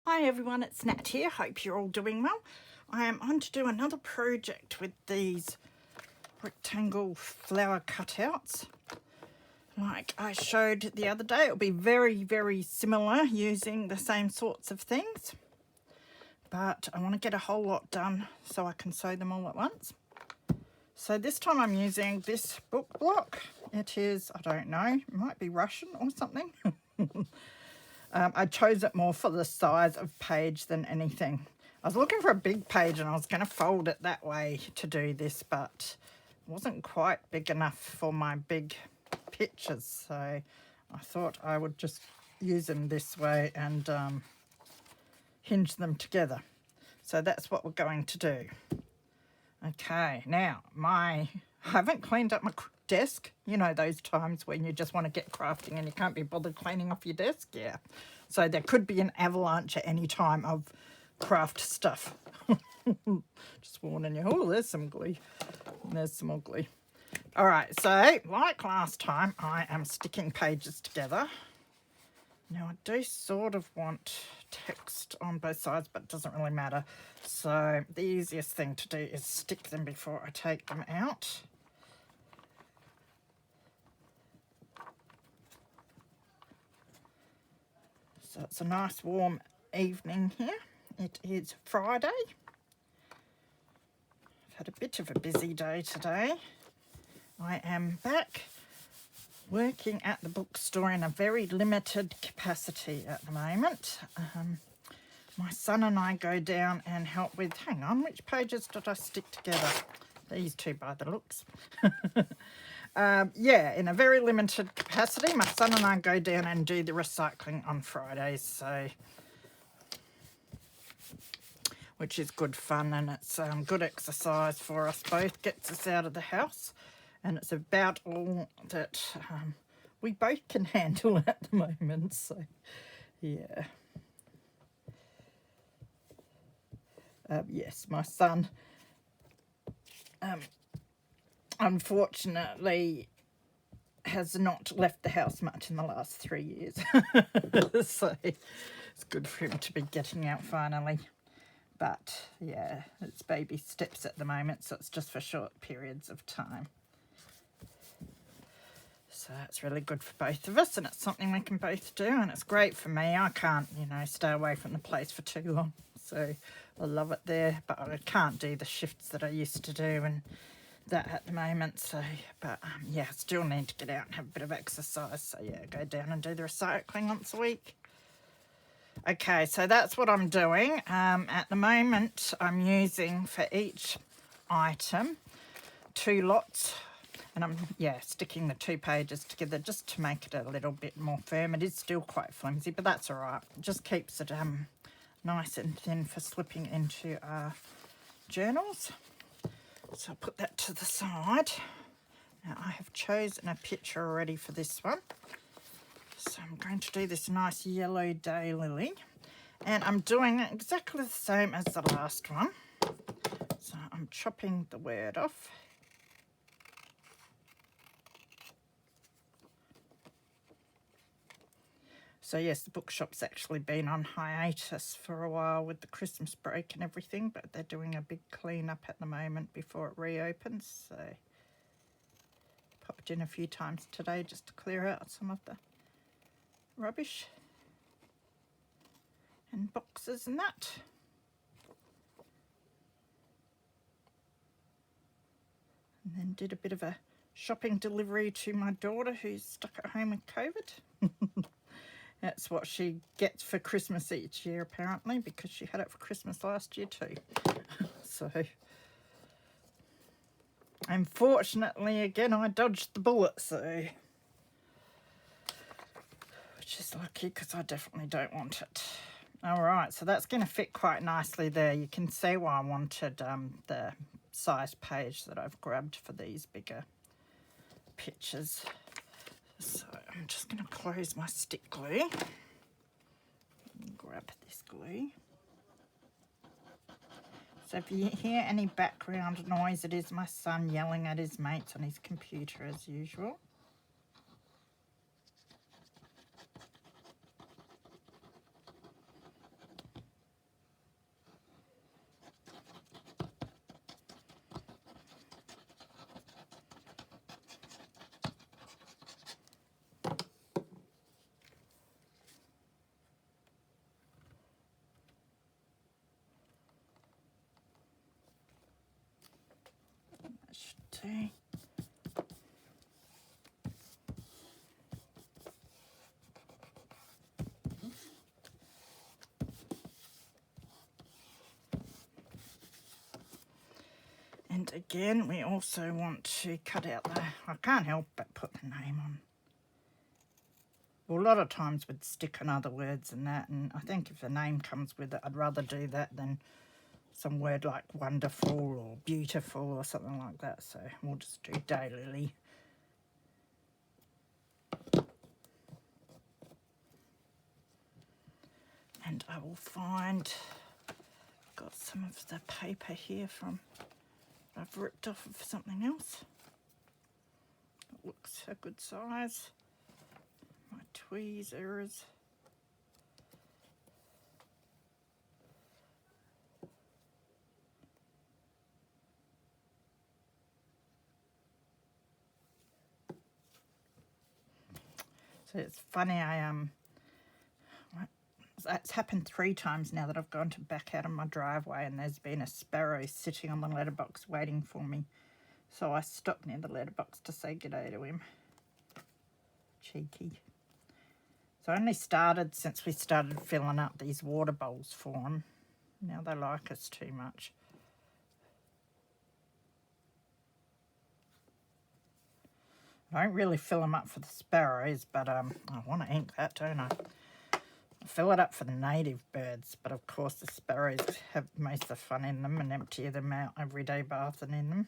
Hi everyone, it's Nat here. Hope you're all doing well. I am on to do another project with these rectangle flower cutouts. Like I showed the other day, it'll be very similar using the same sorts of things. But I want to get a whole lot done so I can sew them all at once. So this time I'm using this book block. It is, I don't know, it might be Russian or something. I chose it more for the size of page than anything. I was looking for a big page and I was going to fold it that way to do this, but it wasn't quite big enough for my big pictures. So I thought I would just use them this way and hinge them together. So that's what we're going to do. Okay, now I haven't cleaned up my desk. You know those times when you just want to get crafting and you can't be bothered cleaning off your desk? Yeah. So there could be an avalanche at any time of craft stuff. Just warning you. Oh, there's some glue. There's some more glue. All right, so like last time, I am sticking pages together. Now I do sort of want text on both sides, but it doesn't really matter. So the easiest thing to do is stick them before I take them out. So it's a nice warm evening here. It is Friday. I've had a bit of a busy day today. I am back working at the bookstore in a very limited capacity at the moment. My son and I go down and help with, hang on, which pages did I stick together? These two by the looks. Yeah, in a very limited capacity. My son and I go down and do the recycling on Fridays, so which is good fun, and it's good exercise for us both, gets us out of the house, and it's about all that we both can handle at the moment, so yeah. Yes, my son unfortunately has not left the house much in the last 3 years. So it's good for him to be getting out finally. But yeah, it's baby steps at the moment, so it's just for short periods of time. So it's really good for both of us, and it's something we can both do, and it's great for me. I can't, stay away from the place for too long, so I love it there, but I can't do the shifts that I used to do and that at the moment. So, but yeah, I still need to get out and have a bit of exercise. So yeah, go down and do the recycling once a week. Okay, so that's what I'm doing. At the moment, I'm using for each item 2 lots, and I'm sticking the 2 pages together just to make it a little bit more firm. It is still quite flimsy, but that's all right. It just keeps it nice and thin for slipping into our journals. So I'll put that to the side. Now I have chosen a picture already for this one. So I'm going to do this nice yellow daylily. And I'm doing it exactly the same as the last one. So I'm chopping the word off. So yes, the bookshop's actually been on hiatus for a while with the Christmas break and everything, but they're doing a big clean up at the moment before it reopens. So popped in a few times today just to clear out some of the rubbish and boxes and that. And then did a bit of a shopping delivery to my daughter who's stuck at home with COVID. That's what she gets for Christmas each year, apparently, because she had it for Christmas last year too. So, unfortunately, again, I dodged the bullet, so, which is lucky because I definitely don't want it. All right, so that's going to fit quite nicely there. You can see why I wanted the size page that I've grabbed for these bigger pictures. So I'm just going to close my stick glue. Grab this glue. So if you hear any background noise, it is my son yelling at his mates on his computer as usual. And again, we also want to cut out the, I can't help but put the name on. Well, a lot of times we'd stick on other words and that, and I think if the name comes with it, I'd rather do that than some word like wonderful or beautiful or something like that. So we'll just do daylily. And I will find, got some of the paper here from, I've ripped off of something else. It looks a good size. My tweezers. So it's funny, it's happened 3 times now that I've gone to back out of my driveway and there's been a sparrow sitting on the letterbox waiting for me. So I stopped near the letterbox to say g'day to him. Cheeky. So I only started since we started filling up these water bowls for them. Now they like us too much. I don't really fill them up for the sparrows, but I want to ink that, don't I? I fill it up for the native birds, but of course the sparrows have most of the fun in them and empty them out every day bathing in them.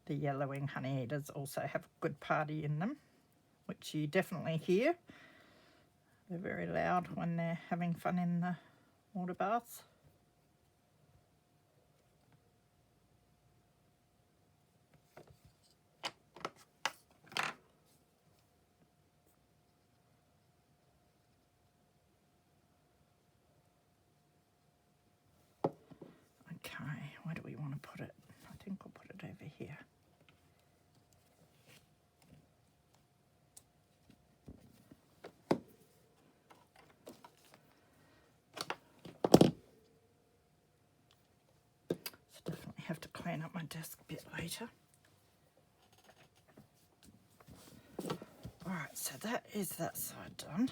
The yellowing honeyeaters also have a good party in them, which you definitely hear. They're very loud when they're having fun in the water baths. Okay, where do we want to put it? I think we'll put it over here. So definitely have to clean up my desk a bit later. Alright, so that is that side done.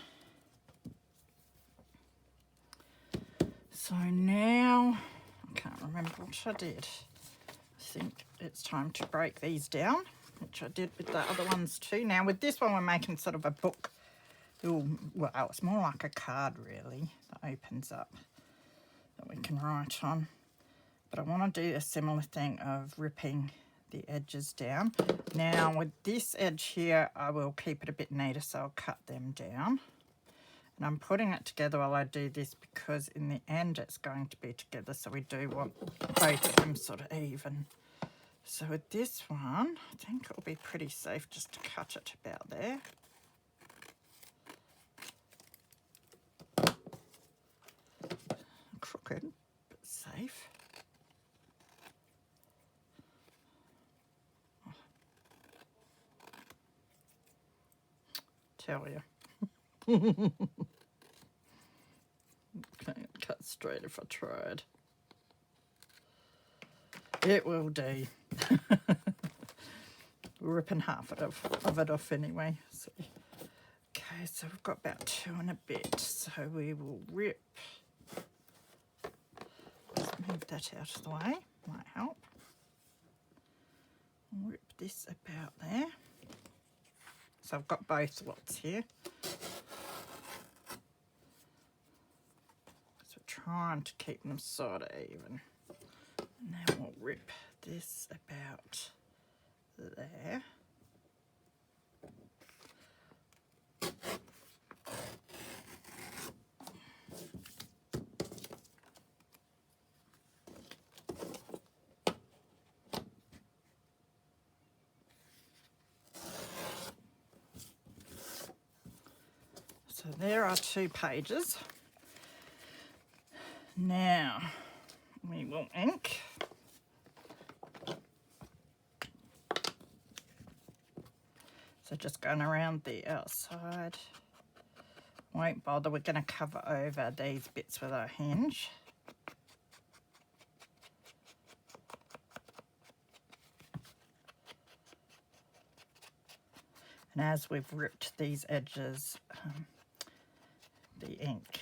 So now, I can't remember what I did. I think it's time to break these down, which I did with the other ones too. Now with this one we're making sort of a book. Ooh, well, it's more like a card really that opens up that we can write on. But I want to do a similar thing of ripping the edges down. Now with this edge here, I will keep it a bit neater, so I'll cut them down. And I'm putting it together while I do this because in the end it's going to be together, so we do want both of them sort of even. So with this one, I think it'll be pretty safe just to cut it about there. Crooked, but safe. Tell you. Can't cut straight if I tried. It will do. We're ripping half of it off anyway. So. Okay, so we've got about 2 and a bit. So we will rip. Let's move that out of the way. Might help. Rip this about there. So I've got both lots here. So trying to keep them sort of even. And then we'll rip this about there. So there are 2 pages. Now we will ink. So just going around the outside. Won't bother, we're going to cover over these bits with our hinge. And as we've ripped these edges, the ink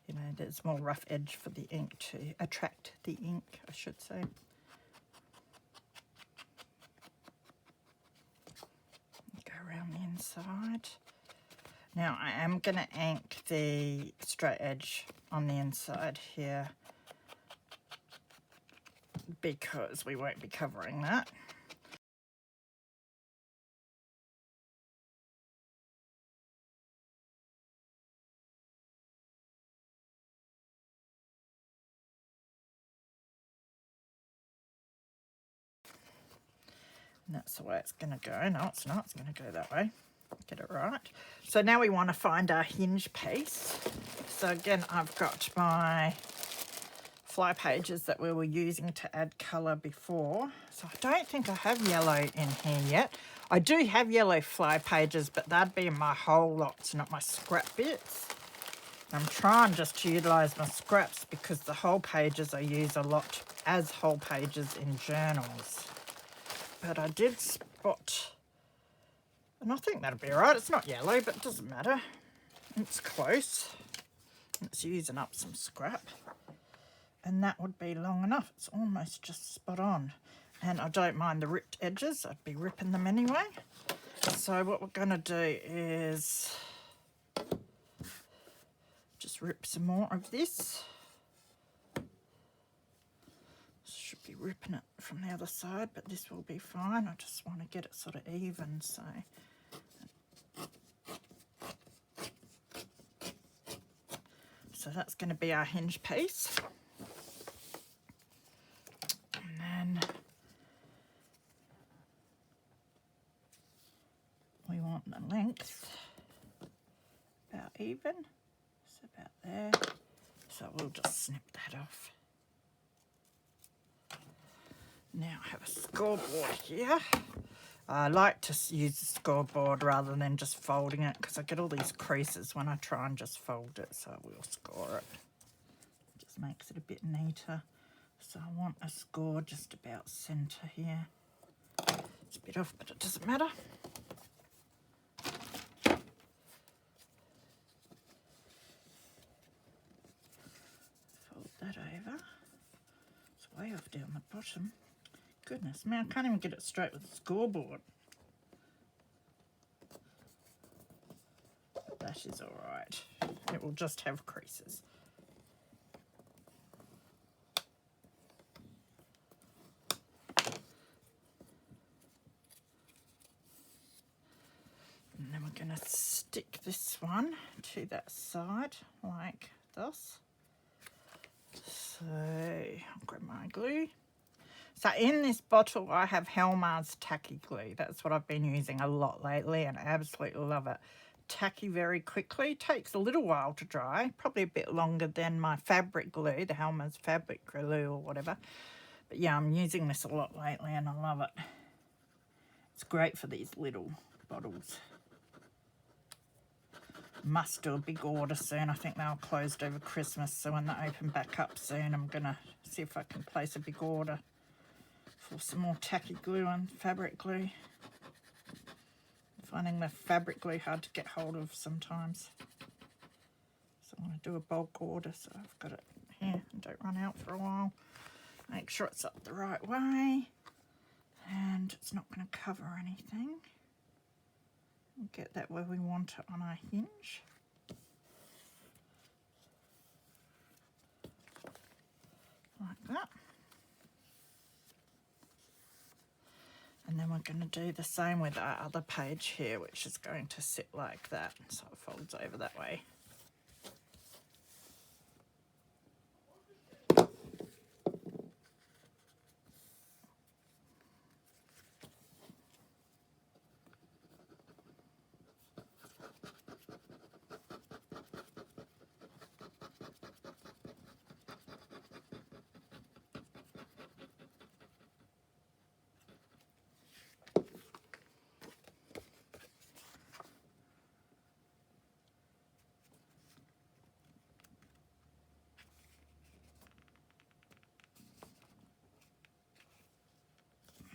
You know, there's more rough edge for the ink to attract the ink, I should say. Go around the inside. Now I am going to ink the straight edge on the inside here because we won't be covering that. And that's the way it's going to go. No, it's not. It's going to go that way. Get it right. So now we want to find our hinge piece. So again, I've got my fly pages that we were using to add colour before. So I don't think I have yellow in here yet. I do have yellow fly pages, but that'd be in my whole lots, not my scrap bits. I'm trying just to utilise my scraps because the whole pages I use a lot as whole pages in journals. But I did spot, and I think that'll be all right. It's not yellow, but it doesn't matter. It's close. It's using up some scrap. And that would be long enough. It's almost just spot on. And I don't mind the ripped edges. I'd be ripping them anyway. So what we're going to do is just rip some more of this. Should be ripping it from the other side, but this will be fine. I just want to get it sort of even, so. So that's going to be our hinge piece. And then we want the length about even. It's about there. So we'll just snip that off. Now I have a scoreboard here. I like to use the scoreboard rather than just folding it because I get all these creases when I try and just fold it, so we'll score it. Just makes it a bit neater. So I want a score just about centre here. It's a bit off, but it doesn't matter. Fold that over. It's way off down the bottom. Goodness me, I can't even get it straight with the scoreboard. But that is all right. It will just have creases. And then we're going to stick this one to that side like this. So I'll grab my glue. So in this bottle, I have Helmar's tacky glue. That's what I've been using a lot lately and I absolutely love it. Tacky very quickly. Takes a little while to dry, probably a bit longer than my fabric glue, the Helmar's fabric glue or whatever. But yeah, I'm using this a lot lately and I love it. It's great for these little bottles. Must do a big order soon. I think they were closed over Christmas, so when they open back up soon, I'm going to see if I can place a big order for some more tacky glue and fabric glue. Finding the fabric glue hard to get hold of sometimes. So I'm going to do a bulk order so I've got it here and don't run out for a while. Make sure it's up the right way and it's not going to cover anything. We'll get that where we want it on our hinge. Like that. And then we're going to do the same with our other page here, which is going to sit like that. So it folds over that way.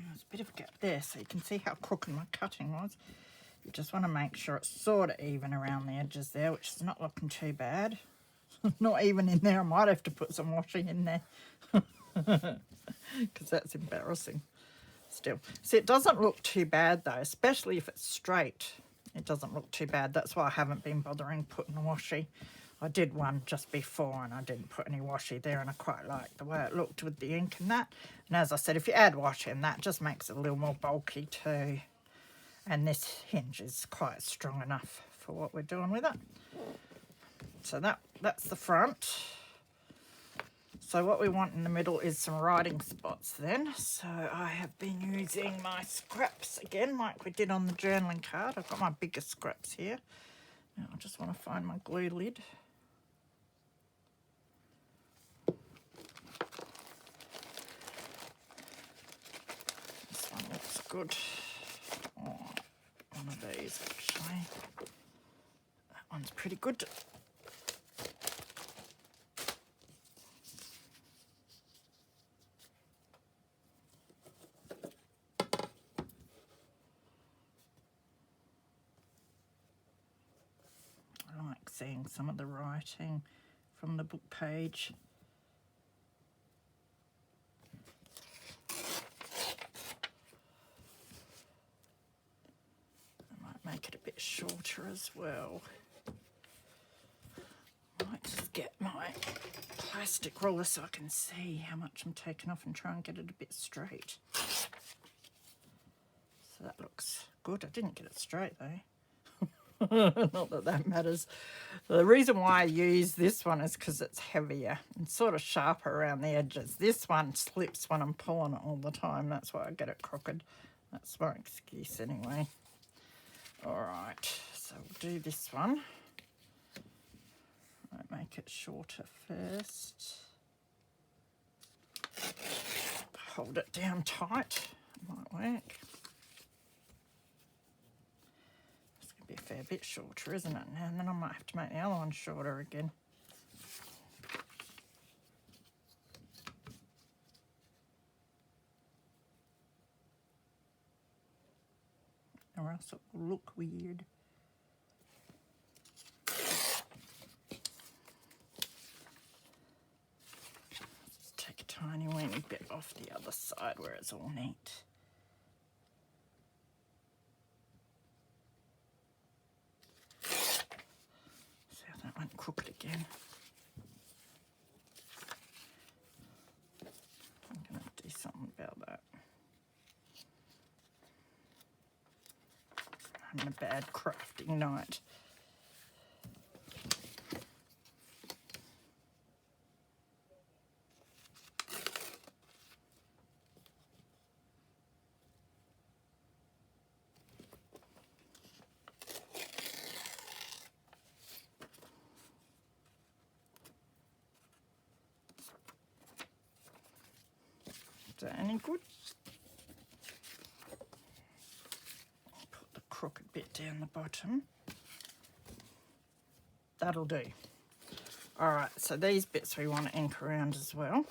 There's a bit of a gap there, so you can see how crooked my cutting was. You just want to make sure it's sort of even around the edges there, which is not looking too bad. Not even in there. I might have to put some washing in there because that's embarrassing still. See, it doesn't look too bad though, especially if it's straight. It doesn't look too bad. That's why I haven't been bothering putting a washi. I did one just before and I didn't put any washi there, and I quite liked the way it looked with the ink and that. And as I said, if you add washi in, that just makes it a little more bulky too. And this hinge is quite strong enough for what we're doing with it. So that's the front. So what we want in the middle is some writing spots then. So I have been using my scraps again, like we did on the journaling card. I've got my biggest scraps here. Now I just want to find my glue lid. This one looks good. Oh, one of these actually. That one's pretty good. I like seeing some of the writing from the book page. Make it a bit shorter as well. I might just get my plastic ruler so I can see how much I'm taking off and try and get it a bit straight. So that looks good. I didn't get it straight though. Not that that matters. The reason why I use this one is because it's heavier and sort of sharper around the edges. This one slips when I'm pulling it all the time. That's why I get it crooked. That's my excuse anyway. Alright, so we'll do this one. I'll make it shorter first. Hold it down tight. Might work. It's going to be a fair bit shorter, isn't it? And then I might have to make the other one shorter again. Or else it will look weird. Just take a tiny weeny bit off the other side where it's all neat. See how that went crooked again. I'm going to do something about that. A bad crafting night. Is that any good? Crooked bit down the bottom. That'll do. Alright, so these bits we want to ink around as well.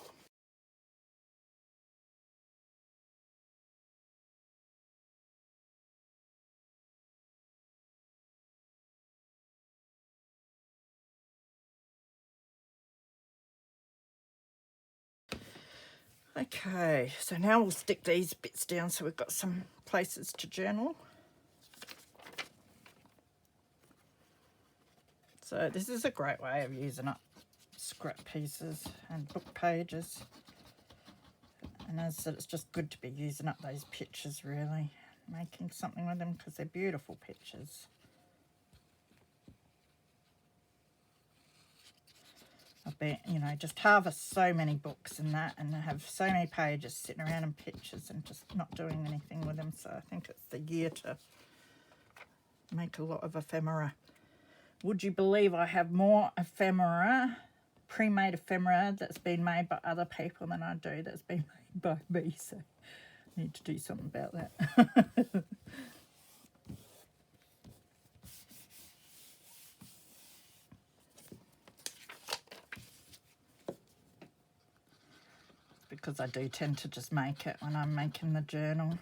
Okay, so now we'll stick these bits down so we've got some places to journal. So this is a great way of using up scrap pieces and book pages. And as I said, it's just good to be using up those pictures really, making something with them because they're beautiful pictures. I bet, you know, just harvest so many books and that and have so many pages sitting around in pictures and just not doing anything with them. So I think it's the year to make a lot of ephemera. Would you believe I have more ephemera, pre-made ephemera that's been made by other people than I do that's been made by me, so I need to do something about that. Because I do tend to just make it when I'm making the journal.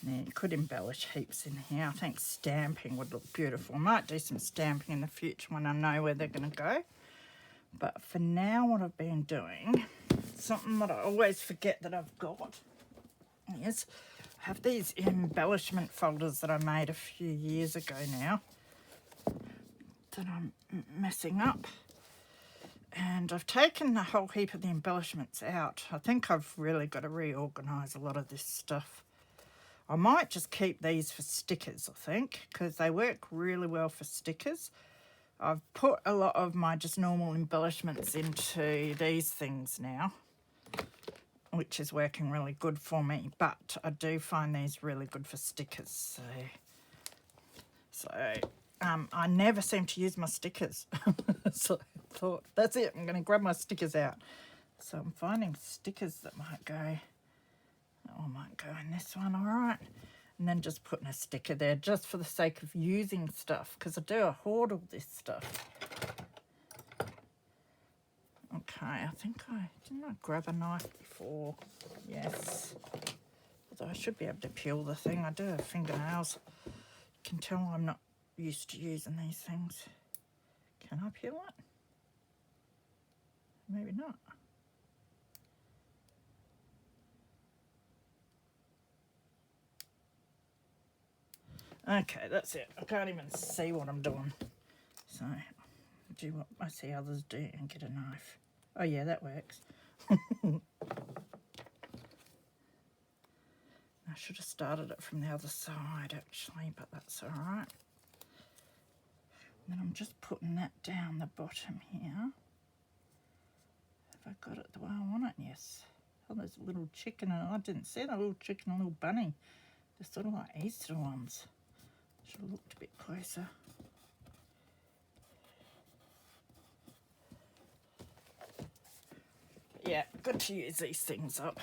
Yeah, you could embellish heaps in here. I think stamping would look beautiful. I might do some stamping in the future when I know where they're going to go. But for now, what I've been doing, something that I always forget that I've got, is I have these embellishment folders that I made a few years ago now that I'm messing up. And I've taken a whole heap of the embellishments out. I think I've really got to reorganise a lot of this stuff. I might just keep these for stickers, I think, because they work really well for stickers. I've put a lot of my just normal embellishments into these things now, which is working really good for me, but I do find these really good for stickers. I never seem to use my stickers. So I thought, that's it, I'm going to grab my stickers out. So I'm finding stickers that might go in this one, all right. And then just putting a sticker there just for the sake of using stuff, because I hoard all this stuff. Okay, I think didn't I grab a knife before? Yes. Although I should be able to peel the thing. I do have fingernails. You can tell I'm not used to using these things. Can I peel it? Maybe not. Okay, that's it. I can't even see what I'm doing. So, do what I see others do and get a knife. Oh yeah, that works. I should have started it from the other side actually, but that's all right. And then I'm just putting that down the bottom here. Have I got it the way I want it? Yes. Oh, there's a little chicken, and I didn't see the little chicken and little bunny. They're sort of like Easter ones. Should have looked a bit closer. Yeah, good to use these things up.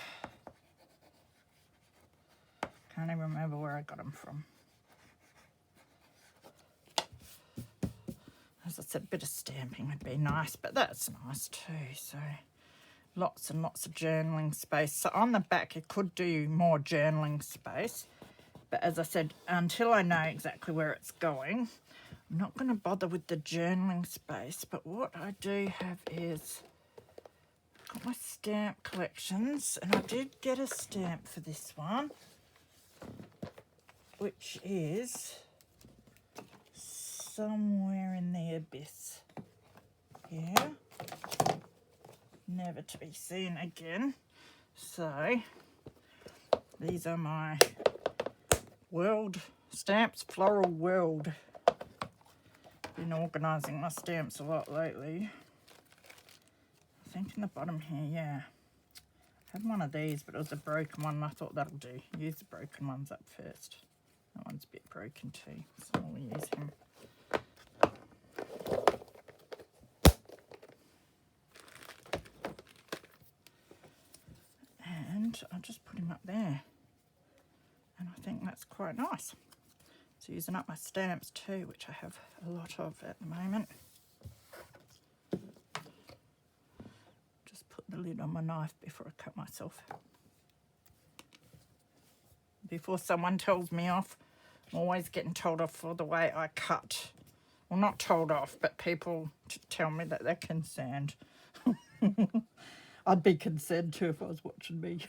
Can't even remember where I got them from. As I said, a bit of stamping would be nice, but that's nice too. So lots and lots of journaling space. So on the back, you could do more journaling space. But as I said, until I know exactly where it's going, I'm not going to bother with the journaling space. But what I do have is I've got my stamp collections, and I did get a stamp for this one, which is somewhere in the abyss here, never to be seen again. So these are my world stamps, Floral World. Been organising my stamps a lot lately. I think in the bottom here, yeah. I had one of these, but it was a broken one. I thought that'll do. Use the broken ones up first. That one's a bit broken too, so we'll use him. And I'll just put him up there. And I think that's quite nice. So using up my stamps too, which I have a lot of at the moment. Just put the lid on my knife before I cut myself. Before someone tells me off, I'm always getting told off for the way I cut. Well, not told off, but people tell me that they're concerned. I'd be concerned too if I was watching me.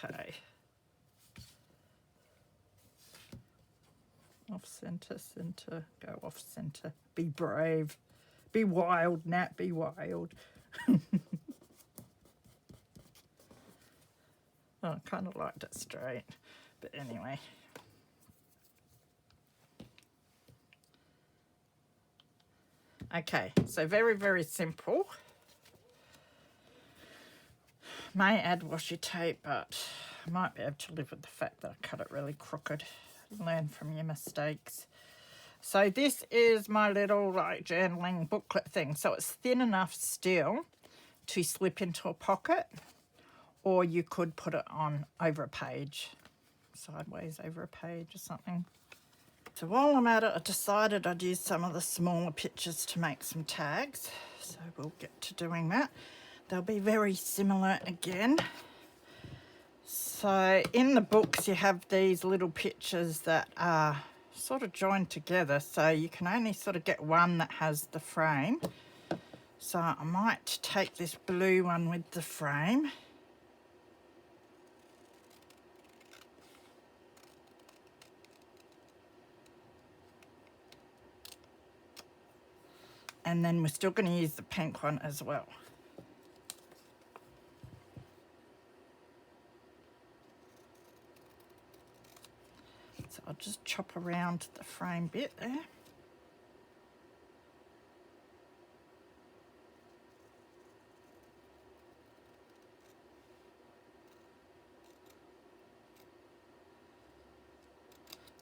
Okay. Off centre, centre, go off centre. Be brave. Be wild, Nat, be wild. Oh, I kind of liked it straight, but anyway. Okay, so very, very simple. May add washi tape, but I might be able to live with the fact that I cut it really crooked. Learn from your mistakes. So this is my little like journaling booklet thing. So it's thin enough still to slip into a pocket, or you could put it on over a page, sideways over a page or something. So while I'm at it, I decided I'd use some of the smaller pictures to make some tags. So we'll get to doing that. They'll be very similar again. So in the books you have these little pictures that are sort of joined together, so you can only sort of get one that has the frame. So I might take this blue one with the frame. And then we're still going to use the pink one as well. So I'll just chop around the frame bit there.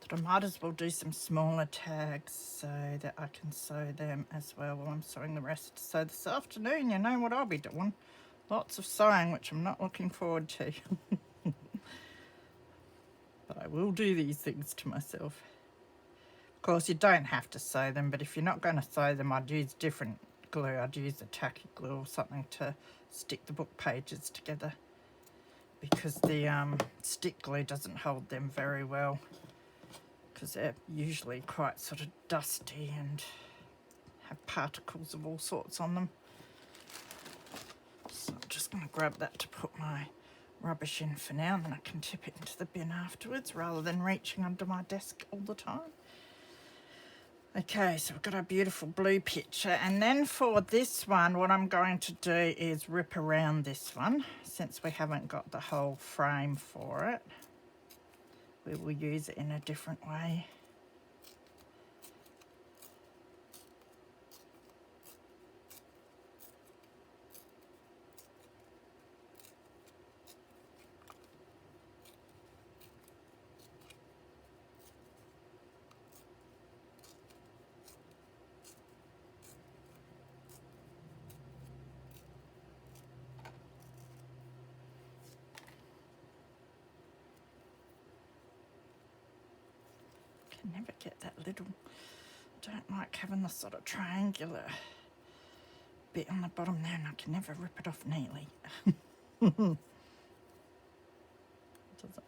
But I might as well do some smaller tags so that I can sew them as well while I'm sewing the rest. So this afternoon, you know what I'll be doing? Lots of sewing, which I'm not looking forward to. But I will do these things to myself. Of course, you don't have to sew them, but if you're not going to sew them, I'd use different glue. I'd use a tacky glue or something to stick the book pages together, because the stick glue doesn't hold them very well, because they're usually quite sort of dusty and have particles of all sorts on them. So I'm just going to grab that to put my rubbish in for now, and then I can tip it into the bin afterwards rather than reaching under my desk all the time. Okay, so we've got our beautiful blue picture, and then for this one what I'm going to do is rip around this one. Since we haven't got the whole frame for it, we will use it in a different way. Never get that little, don't like having the sort of triangular bit on the bottom there, and I can never rip it off neatly. Doesn't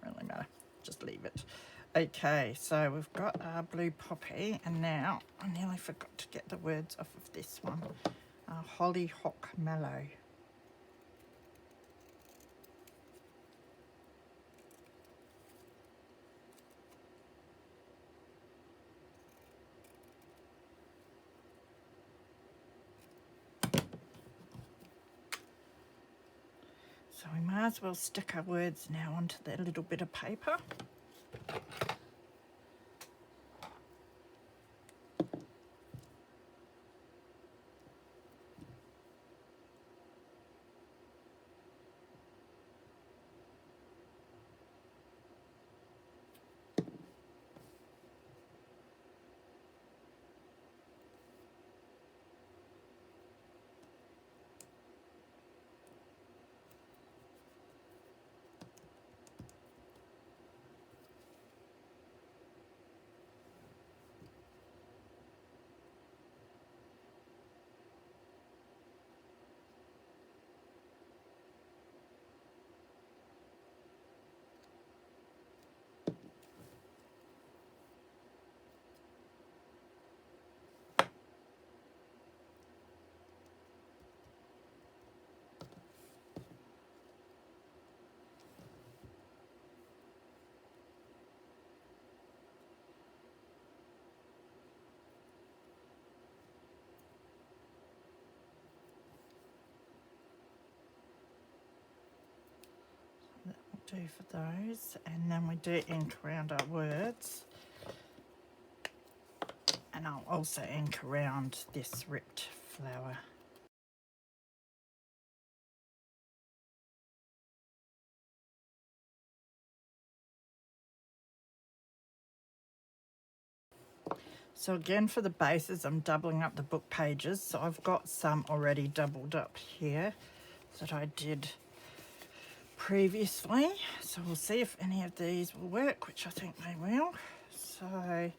really matter, just leave it. Okay, so we've got our blue poppy, and now I nearly forgot to get the words off of this one. Hollyhock Mallow. So we might as well stick our words now onto that little bit of paper. Do for those, and then we do ink around our words, and I'll also ink around this ripped flower. So again, for the bases, I'm doubling up the book pages, so I've got some already doubled up here that I did previously, so we'll see if any of these will work, which I think they will. So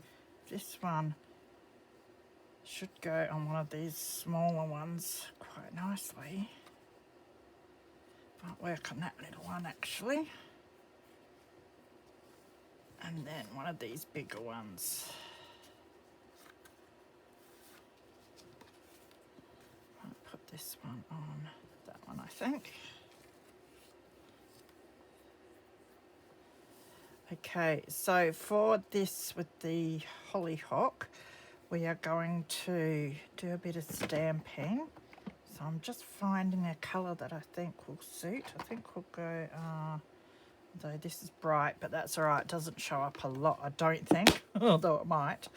this one Should go on one of these smaller ones quite nicely. Might work on that little one actually. And then one of these bigger ones. I'll put this one on that one, I think. Okay, so for this with the hollyhock, we are going to do a bit of stamping. So I'm just finding a colour that I think will suit. I think we'll go, though this is bright, but that's all right. It doesn't show up a lot, I don't think, although it might,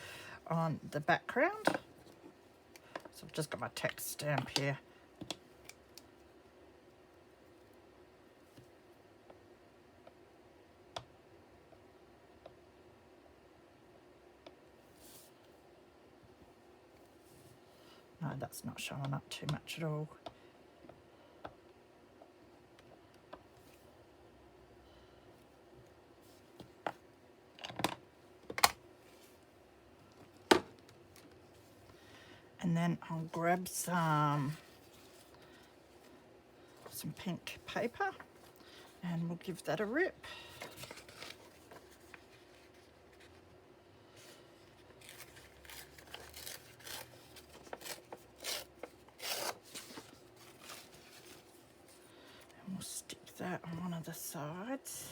on the background. So I've just got my text stamp here. No, that's not showing up too much at all. And then I'll grab some pink paper and we'll give that a rip. And we'll stick that on one of the sides.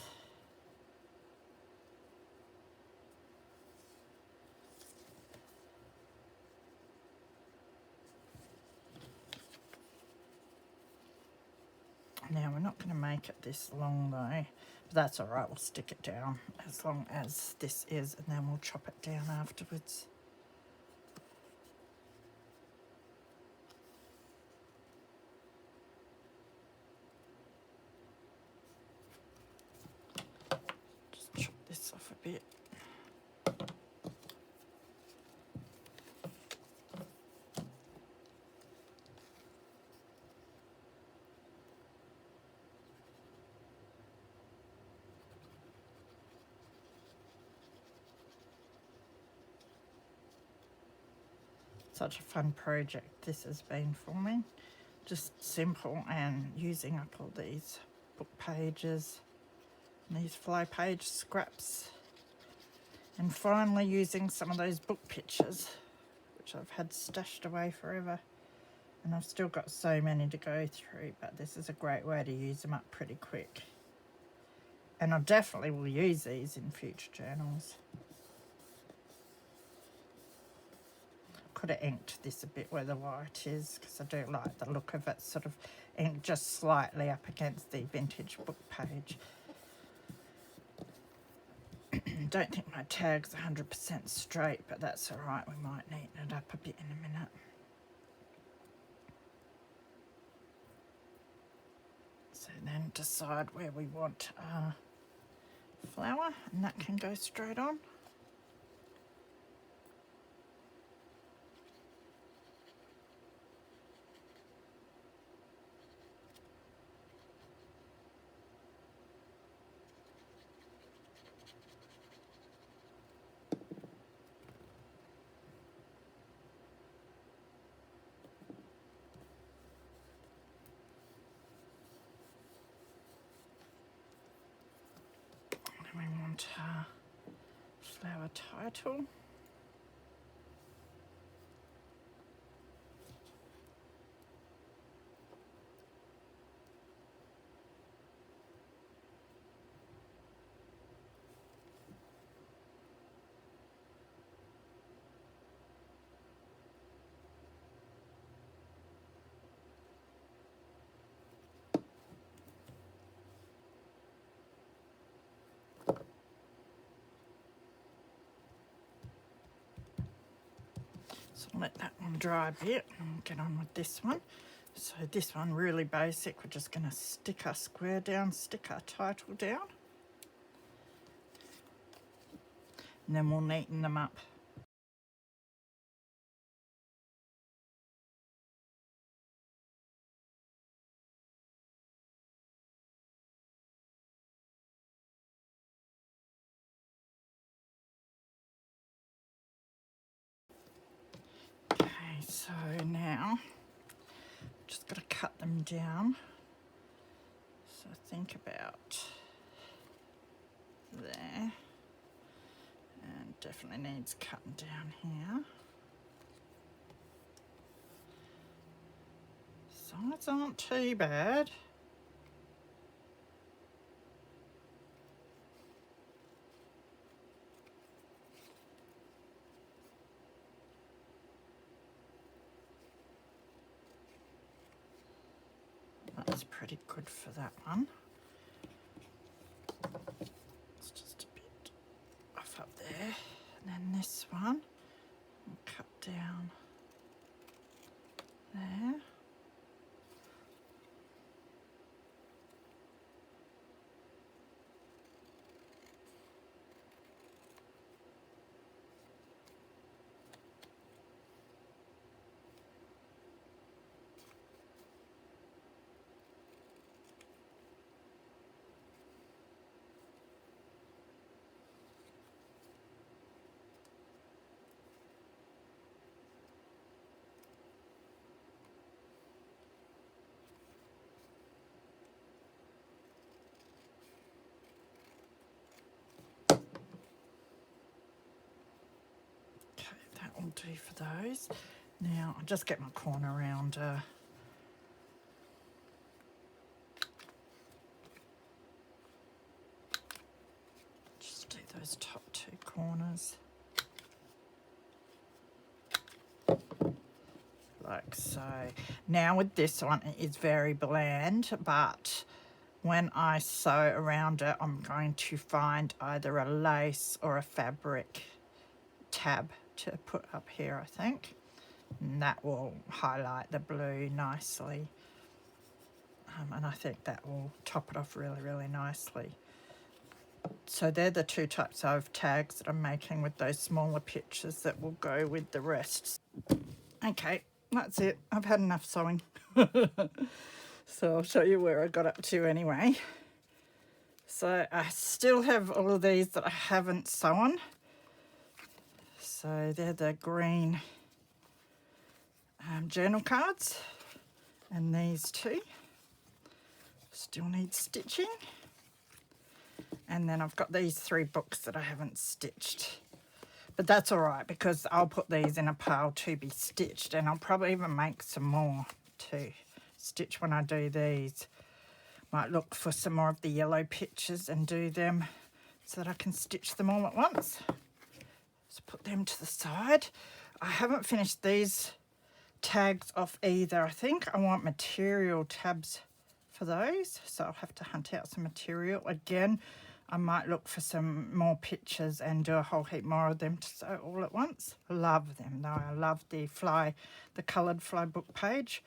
Now we're not going to make it this long though, but that's all right, we'll stick it down as long as this is, and then we'll chop it down afterwards. Just chop this off a bit. Such a fun project this has been for me. Just simple and using up all these book pages and these fly page scraps. And finally using some of those book pictures, which I've had stashed away forever. And I've still got so many to go through, but this is a great way to use them up pretty quick. And I definitely will use these in future journals. Could have inked this a bit where the white is, because I do like the look of it sort of inked just slightly up against the vintage book page. Don't think my tag's 100% straight, but that's all right. We might neaten it up a bit in a minute. So then decide where we want our flower, and that can go straight on. We want our flower title. So let that one dry a bit and we'll get on with this one. So this one really basic. We're just going to stick our square down, stick our title down, and then we'll neaten them up. Okay, So now, just got to cut them down. So think about there. And definitely needs cutting down here. Sides aren't too bad. That's pretty good for that one. It's just a bit off up there. And then this one, I'll cut down there. That will do for those. Now I'll just get my corner around. Just do those top two corners. Like so. Now with this one, it is very bland, but when I sew around it, I'm going to find either a lace or a fabric tab to put up here, I think, and that will highlight the blue nicely, and I think that will top it off really nicely. So they're the two types of tags that I'm making with those smaller pictures that will go with the rest. Okay, that's it. I've had enough sewing. So I'll show you where I got up to anyway. So I still have all of these that I haven't sewn. So they're the green journal cards, and these two still need stitching. And then I've got these 3 books that I haven't stitched. But that's all right, because I'll put these in a pile to be stitched, and I'll probably even make some more to stitch when I do these. Might look for some more of the yellow pictures and do them so that I can stitch them all at once. So put them to the side. I haven't finished these tags off either. I think I want material tabs for those, so I'll have to hunt out some material. Again, I might look for some more pictures and do a whole heap more of them to sew all at once. I love them though. I love the coloured fly book page.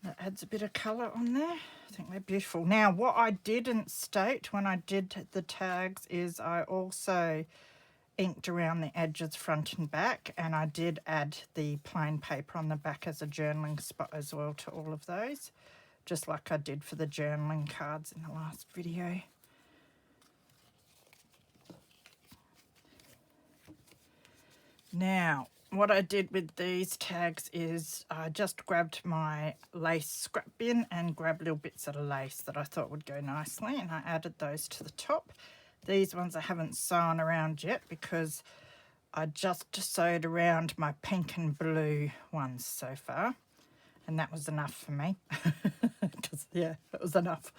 That adds a bit of colour on there. I think they're beautiful. Now, what I didn't state when I did the tags is I also inked around the edges front and back, and I did add the plain paper on the back as a journaling spot as well to all of those, just like I did for the journaling cards in the last video. Now, what I did with these tags is I just grabbed my lace scrap bin and grabbed little bits of lace that I thought would go nicely, and I added those to the top. These ones I haven't sewn around yet because I just sewed around my pink and blue ones so far, and that was enough for me. Yeah, it was enough.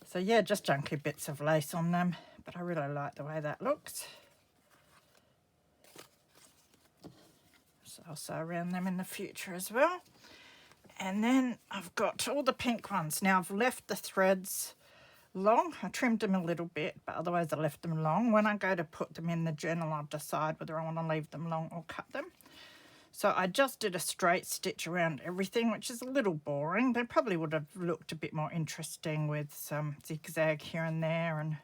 So yeah, just junky bits of lace on them, but I really like the way that looks. So I'll sew around them in the future as well. And then I've got all the pink ones. Now I've left the threads long. I trimmed them a little bit, but otherwise I left them long. When I go to put them in the journal, I'll decide whether I want to leave them long or cut them. So I just did a straight stitch around everything, which is a little boring. They probably would have looked a bit more interesting with some zigzag here and there and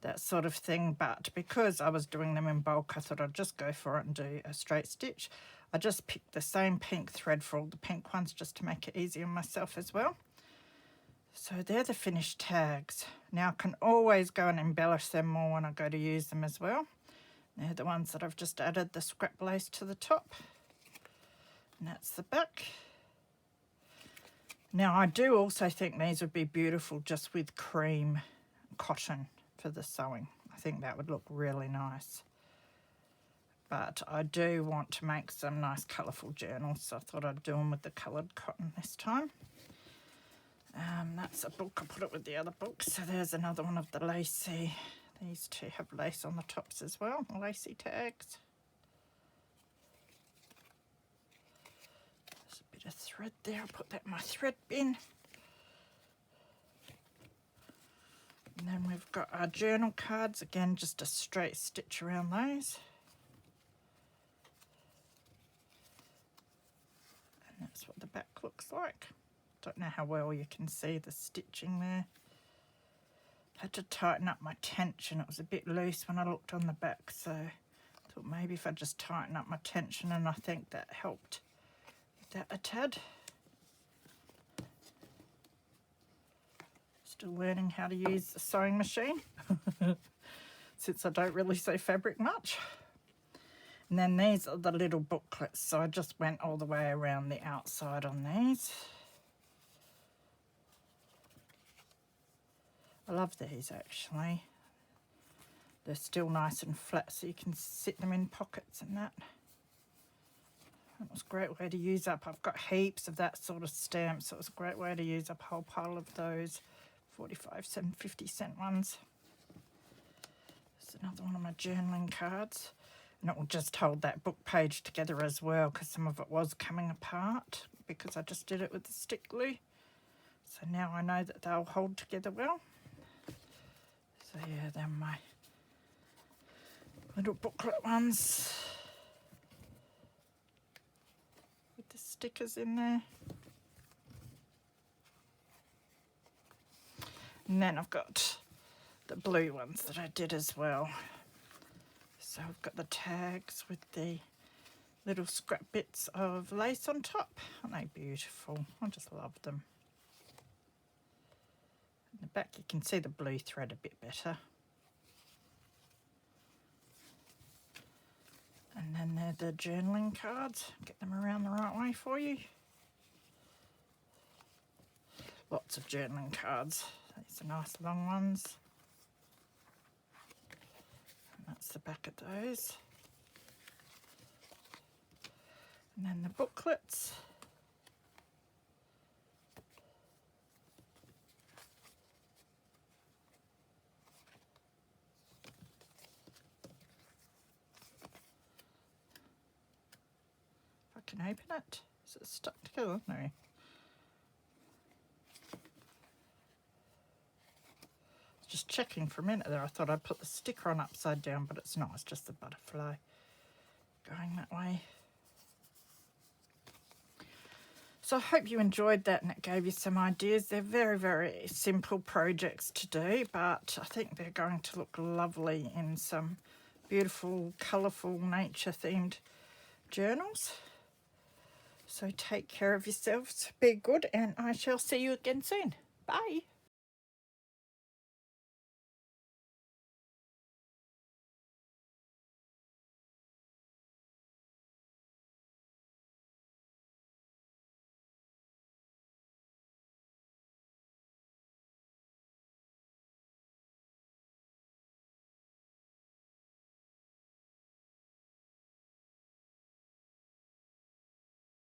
that sort of thing. But because I was doing them in bulk, I thought I'd just go for it and do a straight stitch. I just picked the same pink thread for all the pink ones just to make it easy on myself as well. So they're the finished tags. Now I can always go and embellish them more when I go to use them as well. They're the ones that I've just added the scrap lace to the top. And that's the back. Now I do also think these would be beautiful just with cream cotton for the sewing. I think that would look really nice. But I do want to make some nice colourful journals, so I thought I'd do them with the coloured cotton this time. That's a book, I put it with the other books. So there's another one of the lacy. These two have lace on the tops as well, lacy tags. There's a bit of thread there, I'll put that in my thread bin. And then we've got our journal cards, again just a straight stitch around those. And that's what the back looks like. Don't know how well you can see the stitching there. Had to tighten up my tension, it was a bit loose when I looked on the back, so I thought maybe if I just tighten up my tension, and I think that helped with that a tad. Still learning how to use the sewing machine since I don't really sew fabric much. And then these are the little booklets, so I just went all the way around the outside on these. I love these actually. They're still nice and flat, so you can sit them in pockets and that. That was a great way to use up. I've got heaps of that sort of stamp, so it was a great way to use up a whole pile of those 45-cent and 50-cent ones. There's another one of my journaling cards. And it will just hold that book page together as well, because some of it was coming apart because I just did it with the stick glue. So now I know that they'll hold together well. So yeah, they're my little booklet ones with the stickers in there. And then I've got the blue ones that I did as well. So I've got the tags with the little scrap bits of lace on top. Aren't they beautiful? I just love them. In the back you can see the blue thread a bit better. And then they're the journaling cards. Get them around the right way for you. Lots of journaling cards. These are nice long ones. And that's the back of those. And then the booklets. If I can open it. Is it stuck together? No. Just checking for a minute there. I thought I'd put the sticker on upside down, but it's not. It's just the butterfly going that way. So I hope you enjoyed that and it gave you some ideas. They're very, very simple projects to do, but I think they're going to look lovely in some beautiful, colourful, nature-themed journals. So take care of yourselves, be good, and I shall see you again soon. Bye.